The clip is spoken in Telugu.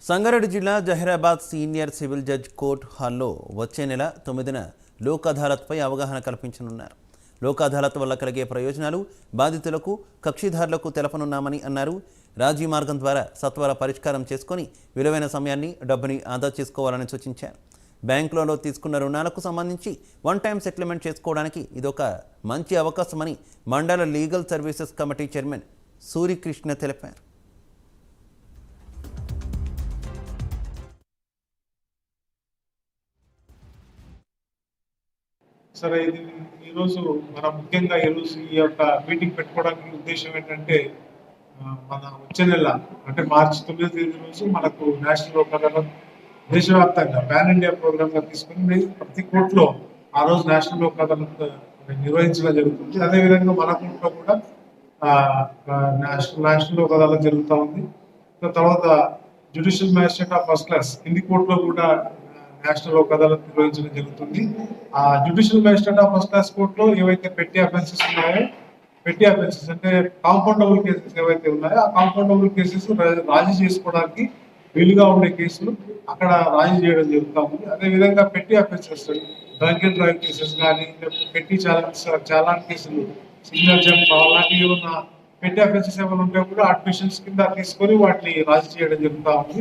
సంగారెడ్డి జిల్లా Zaheerabad senior civil judge court హాల్లో వచ్చే నెల 9న లోక్ అదాలత్పై అవగాహన కల్పించనున్నారు. లోక్ అదాలత్ వల్ల కలిగే ప్రయోజనాలు బాధితులకు కక్షిదారులకు తెలపనున్నామని అన్నారు. రాజీ మార్గం ద్వారా సత్వర పరిష్కారం చేసుకొని విలువైన సమయాన్ని డబ్బుని ఆదా చేసుకోవాలని సూచించారు. బ్యాంకులలో తీసుకున్న రుణాలకు సంబంధించి వన్ టైం సెటిల్మెంట్ చేసుకోవడానికి ఇదొక మంచి అవకాశమని మండల legal services committee chairman Suryakrishna తెలిపారు. సరే, ఇది ఈరోజు మనం ముఖ్యంగా ఈరోజు ఈ యొక్క మీటింగ్ పెట్టుకోవడానికి ఉద్దేశం ఏంటంటే మన వచ్చే నెల అంటే మార్చి 9వ తేదీ రోజు మనకు నేషనల్ లోక్ అదాలత్ దేశవ్యాప్తంగా పాన్ ఇండియా ప్రోగ్రామ్ గా తీసుకుని ప్రతి కోర్టులో ఆ రోజు నేషనల్ లోక్ అదాలత్ నిర్వహించడం జరుగుతుంది. అదేవిధంగా మన కోర్టులో కూడా నేషనల్ లోక్ అదాలత్ జరుగుతూ ఉంది. తర్వాత judicial magistrate of first class కింది కోర్టులో కూడా నేషనల్ లోక్ అదాలత్ నిర్వహించడం జరుగుతుంది. ఆ judicial magistrate of first class కోర్టులో ఏవైతే పెట్టి అఫెన్సెస్ ఉన్నాయో, పెట్టి అఫెన్సెస్ అంటే కాంపౌండబుల్ కేసెస్ ఏవైతే ఉన్నాయో ఆ కాంపౌండబుల్ కేసెస్ రాజీ చేసుకోవడానికి వీలుగా ఉండే కేసులు అక్కడ రాజీ చేయడం జరుగుతూ ఉంది. అదేవిధంగా పెట్టి offences drunk and drive cases కానీ పెట్టి చాలాన్ కేసులు సిగ్నల్ జంప్ అలాంటివి ఏమన్నా పెట్టి అఫెన్సెస్ ఏమైనా ఉంటే కూడా అడ్మిషన్స్ కింద తీసుకొని వాటిని రాజీ చేయడం జరుగుతూ ఉంది.